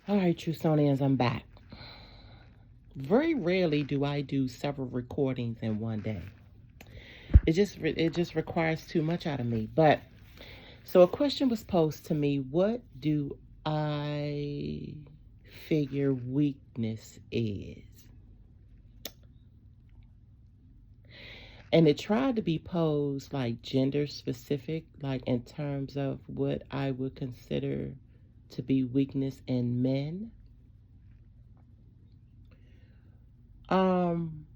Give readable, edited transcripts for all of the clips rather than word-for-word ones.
All right, Trusonians, I'm back. Very rarely do I do several recordings in one day. It just requires too much out of me. But so a question was posed to me: what do I figure weakness is? And it tried to be posed like gender specific, like in terms of what I would consider to be weakness in men.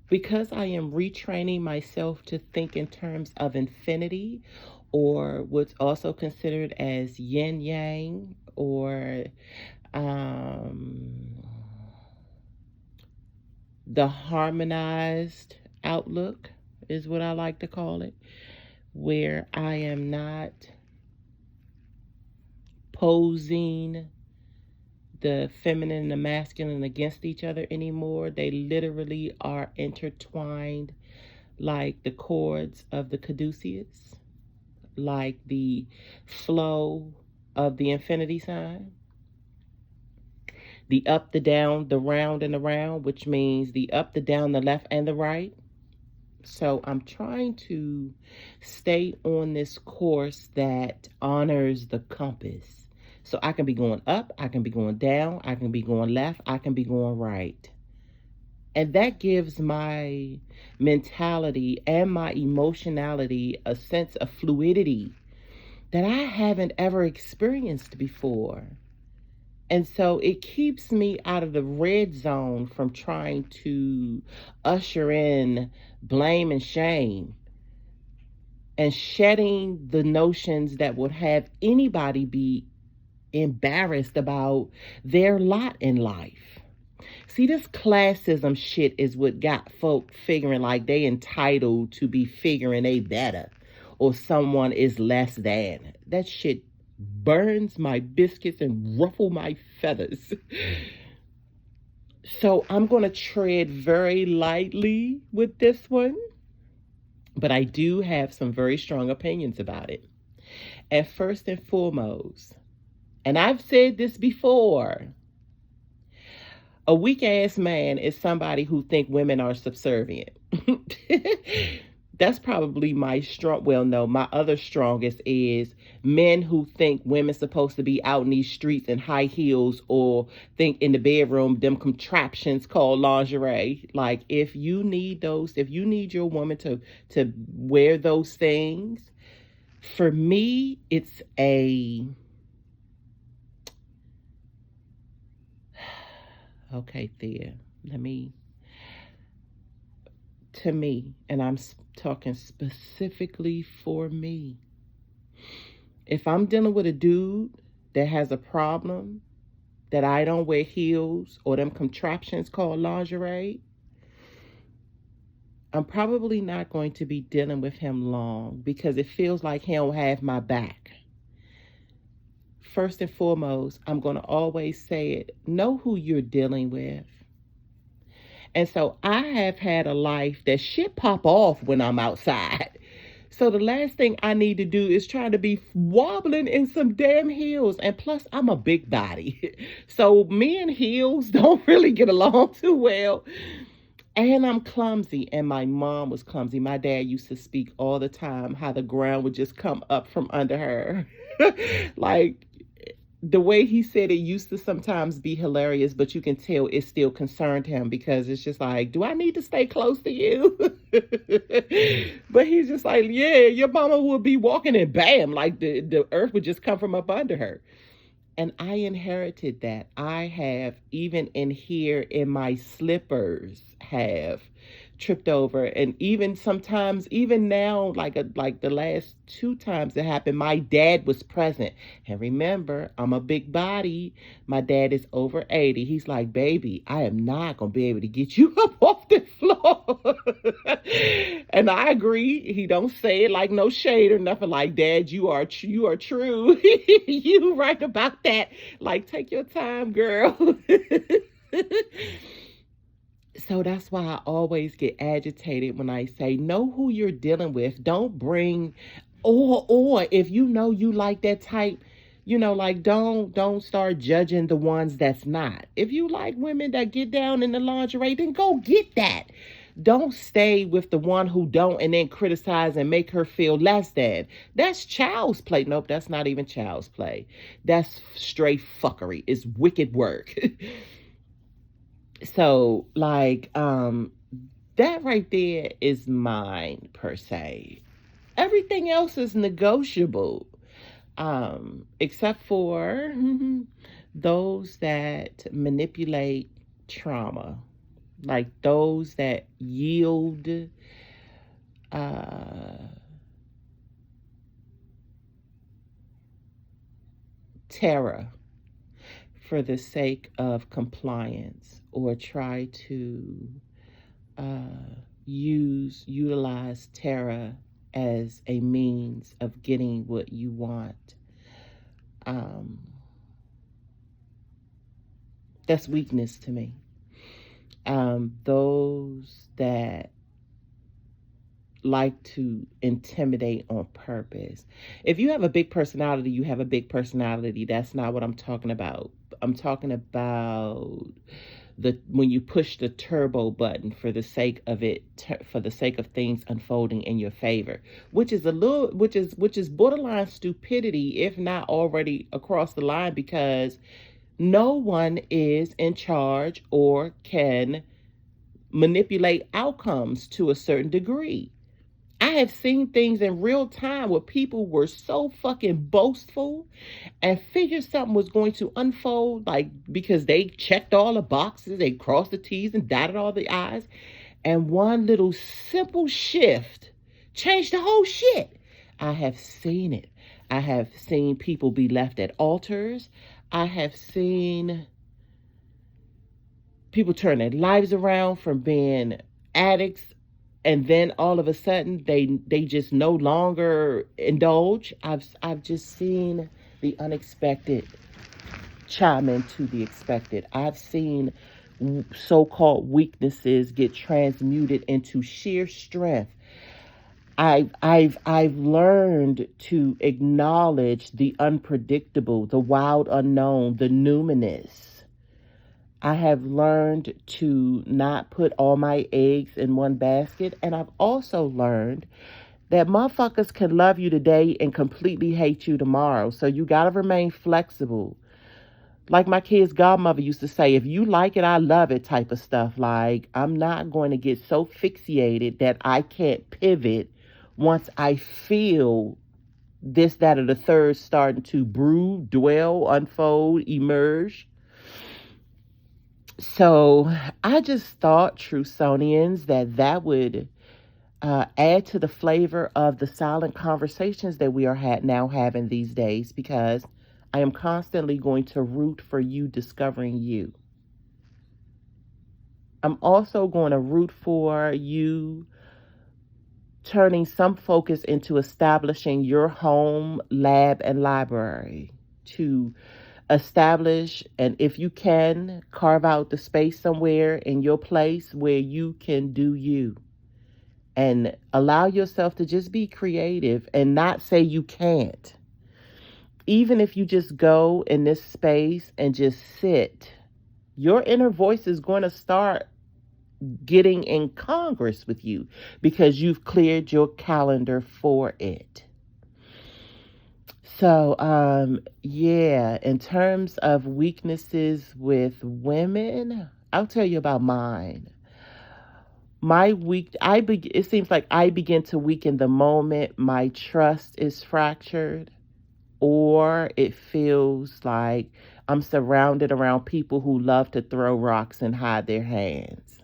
Because I am retraining myself to think in terms of infinity, or what's also considered as yin yang, or um, the harmonized outlook is what I like to call it, where I am not posing the feminine and the masculine against each other anymore. They literally are intertwined like the chords of the caduceus, like the flow of the infinity sign, the up, the down, the round, and the round, which means the up, the down, the left, and the right. So I'm trying to stay on this course that honors the compass. So I can be going up, I can be going down, I can be going left, I can be going right. And that gives my mentality and my emotionality a sense of fluidity that I haven't ever experienced before. And so it keeps me out of the red zone from trying to usher in blame and shame and shedding the notions that would have anybody be embarrassed about their lot in life. See, this classism shit is what got folk figuring like they entitled to be figuring they better or someone is less than. That shit burns my biscuits and ruffle my feathers. So I'm going to tread very lightly with this one, but I do have some very strong opinions about it. And first and foremost, and I've said this before, a weak ass man is somebody who think women are subservient. That's probably my strong, well, no, my other strongest is men who think women's supposed to be out in these streets in high heels, or think in the bedroom them contraptions called lingerie. Like, if you need those, if you need your woman to wear those things, for me it's a okay, Thea, let me, to me, and I'm talking specifically for me. If I'm dealing with a dude that has a problem that I don't wear heels or them contraptions called lingerie, I'm probably not going to be dealing with him long because it feels like he don't have my back. First and foremost, I'm going to always say it, know who you're dealing with. And so I have had a life that shit pop off when I'm outside. So the last thing I need to do is try to be wobbling in some damn heels. And plus, I'm a big body. So me and heels don't really get along too well. And I'm clumsy. And my mom was clumsy. My dad used to speak all the time how the ground would just come up from under her. Like, the way he said it used to sometimes be hilarious, but you can tell it still concerned him because it's just like, do I need to stay close to you? But he's just like, yeah, your mama would be walking and bam, like the earth would just come from up under her. And I inherited that. I have, even in here in my slippers, have tripped over, and even sometimes, even now, like the last two times it happened, my dad was present. And remember, I'm a big body. My dad is over 80. He's like, baby, I am not gonna be able to get you up off the floor. And I agree. He don't say it like no shade or nothing, like, dad, you are true. You right about that. Like, take your time, girl. So that's why I always get agitated when I say, know who you're dealing with. Don't bring, or if you know you like that type, Like don't start judging the ones that's not. If you like women that get down in the lingerie, then go get that. Don't stay with the one who don't and then criticize and make her feel less than. That's child's play. Nope, that's not even child's play. That's straight fuckery. It's wicked work. So that right there is mine per se. Everything else is negotiable, except for those that manipulate trauma, like those that yield uh, terror for the sake of compliance, or try to utilize terror as a means of getting what you want. Um, that's weakness to me. Those that like to intimidate on purpose. If you have a big personality, you have a big personality. That's not what I'm talking about. I'm talking about the when you push the turbo button for the sake of it, for the sake of things unfolding in your favor, which is borderline stupidity, if not already across the line, because no one is in charge or can manipulate outcomes to a certain degree. I have seen things in real time where people were so fucking boastful and figured something was going to unfold, like because they checked all the boxes, they crossed the T's and dotted all the I's, and one little simple shift changed the whole shit. I have seen it. I have seen people be left at altars. I have seen people turn their lives around from being addicts, and then all of a sudden they just no longer indulge. I've just seen the unexpected chime into the expected. I've seen so-called weaknesses get transmuted into sheer strength. I've learned to acknowledge the unpredictable, the wild unknown, the numinous. I have learned to not put all my eggs in one basket. And I've also learned that motherfuckers can love you today and completely hate you tomorrow. So you got to remain flexible. Like my kid's godmother used to say, if you like it, I love it type of stuff. Like, I'm not going to get so fixated that I can't pivot once I feel this, that, or the third starting to brew, dwell, unfold, emerge. So I just thought, Truthsonians, that would add to the flavor of the silent conversations that we are now having these days, because I am constantly going to root for you discovering you. I'm also going to root for you turning some focus into establishing your home, lab, and library, to establish, and if you can, carve out the space somewhere in your place where you can do you and allow yourself to just be creative and not say you can't. Even if you just go in this space and just sit, your inner voice is going to start getting in Congress with you because you've cleared your calendar for it. So, yeah, in terms of weaknesses with women, I'll tell you about mine. It seems like I begin to weaken the moment my trust is fractured, or it feels like I'm surrounded around people who love to throw rocks and hide their hands.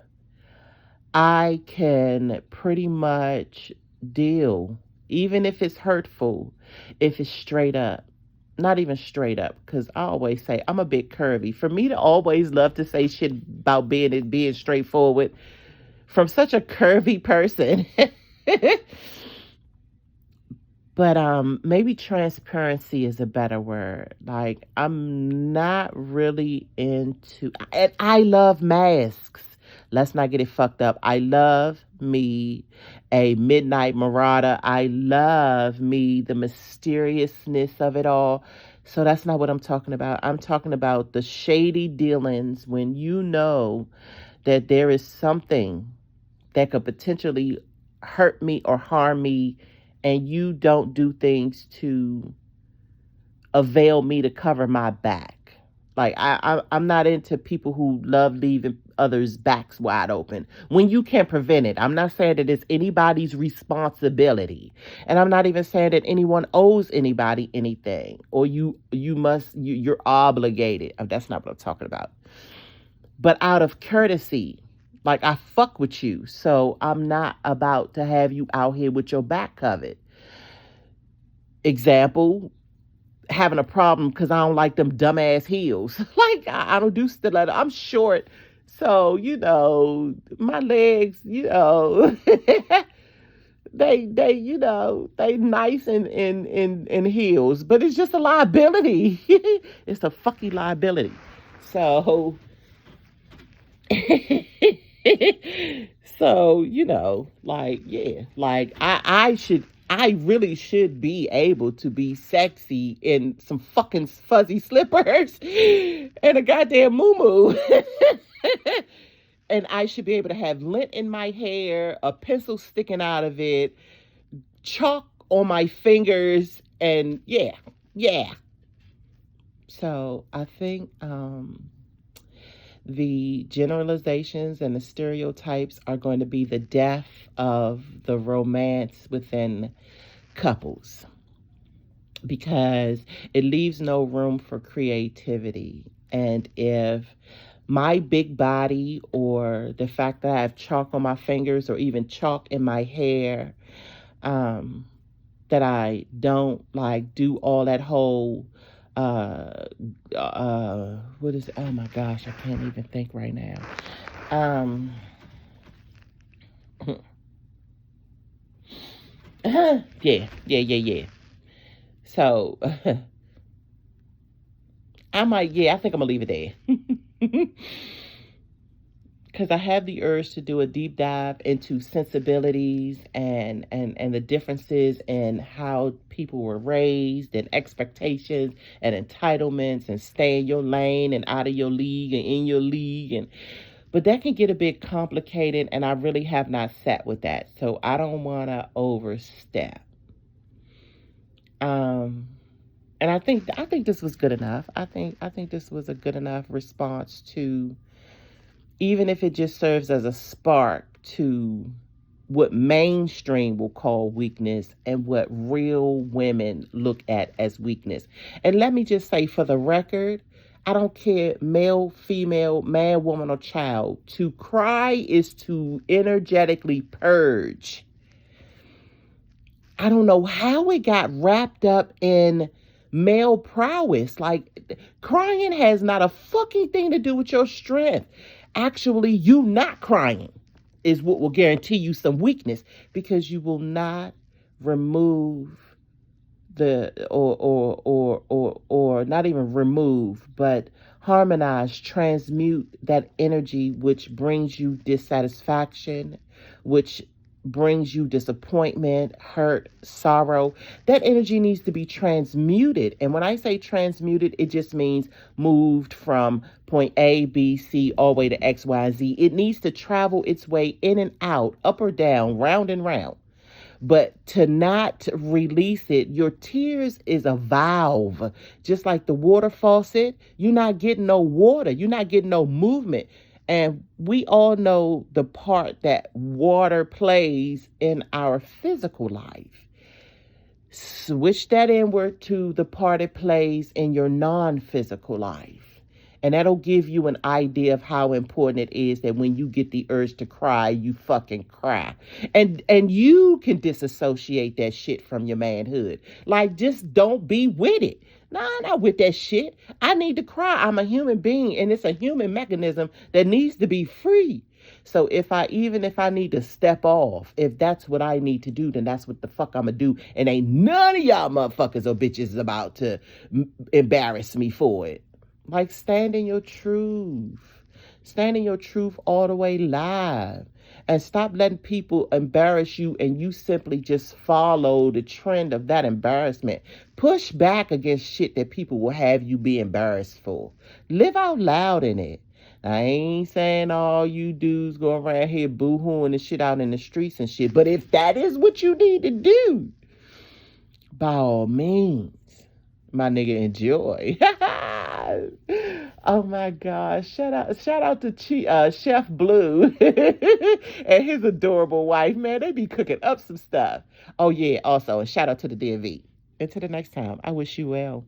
I can pretty much deal, even if it's hurtful, if it's straight up. Not even straight up, because I always say I'm a bit curvy. For me to always love to say shit about being straightforward from such a curvy person. But maybe transparency is a better word. Like, I'm not really into, and I love masks. Let's not get it fucked up. I love me a midnight marauder. I love me the mysteriousness of it all. So that's not what I'm talking about. I'm talking about the shady dealings when you know that there is something that could potentially hurt me or harm me, and you don't do things to avail me to cover my back. Like I'm not into people who love leaving others' backs wide open when you can prevent it. I'm not saying that it's anybody's responsibility, and I'm not even saying that anyone owes anybody anything or you're obligated. That's not what I'm talking about. But out of courtesy, like I fuck with you, so I'm not about to have you out here with your back covered. Example, having a problem because I don't like them dumbass heels. Like I don't do stiletto. I'm short, so my legs. They nice in heels, but it's just a liability. It's a fucking liability. So so like yeah, like I really should be able to be sexy in some fucking fuzzy slippers and a goddamn moo. And I should be able to have lint in my hair, a pencil sticking out of it, chalk on my fingers, and yeah, yeah. So I think the generalizations and the stereotypes are going to be the death of the romance within couples, because it leaves no room for creativity. And if my big body or the fact that I have chalk on my fingers or even chalk in my hair, that I don't like do all that whole what is it? Oh my gosh, I can't even think right now. Yeah. So I think I'm gonna leave it there. Because I have the urge to do a deep dive into sensibilities and the differences in how people were raised and expectations and entitlements and stay in your lane and out of your league and in your league. But that can get a bit complicated, and I really have not sat with that, so I don't want to overstep. And I think this was good enough. I think this was a good enough response to, even if it just serves as a spark to what mainstream will call weakness and what real women look at as weakness. And let me just say, for the record, I don't care, male, female, man, woman, or child. To cry is to energetically purge. I don't know how it got wrapped up in male prowess. Like, crying has not a fucking thing to do with your strength. Actually, you not crying is what will guarantee you some weakness, because you will not remove the or not even remove, but harmonize, transmute that energy which brings you dissatisfaction, which brings you disappointment, hurt, sorrow. That energy needs to be transmuted. And when I say transmuted, it just means moved from point A, B, C, all the way to X, Y, Z. It needs to travel its way in and out, up or down, round and round. But to not release it, your tears is a valve. Just like the water faucet, you're not getting no water. You're not getting no movement. And we all know the part that water plays in our physical life. Switch that inward to the part it plays in your non-physical life. And that'll give you an idea of how important it is that when you get the urge to cry, you fucking cry. And you can disassociate that shit from your manhood. Like, just don't be with it. Nah, not with that shit. I need to cry. I'm a human being, and it's a human mechanism that needs to be free. So even if I need to step off, if that's what I need to do, then that's what the fuck I'm gonna do. And ain't none of y'all motherfuckers or bitches about to embarrass me for it. Like, stand in your truth. Stand in your truth all the way live. And stop letting people embarrass you and you simply just follow the trend of that embarrassment. Push back against shit that people will have you be embarrassed for. Live out loud in it. I ain't saying all you dudes go around here boo-hooing and shit out in the streets and shit. But if that is what you need to do, by all means, my nigga, enjoy. Oh my gosh. Shout out to Chef Blue and his adorable wife. Man, they be cooking up some stuff. Oh yeah, also, and shout out to the DV. Until the next time, I wish you well.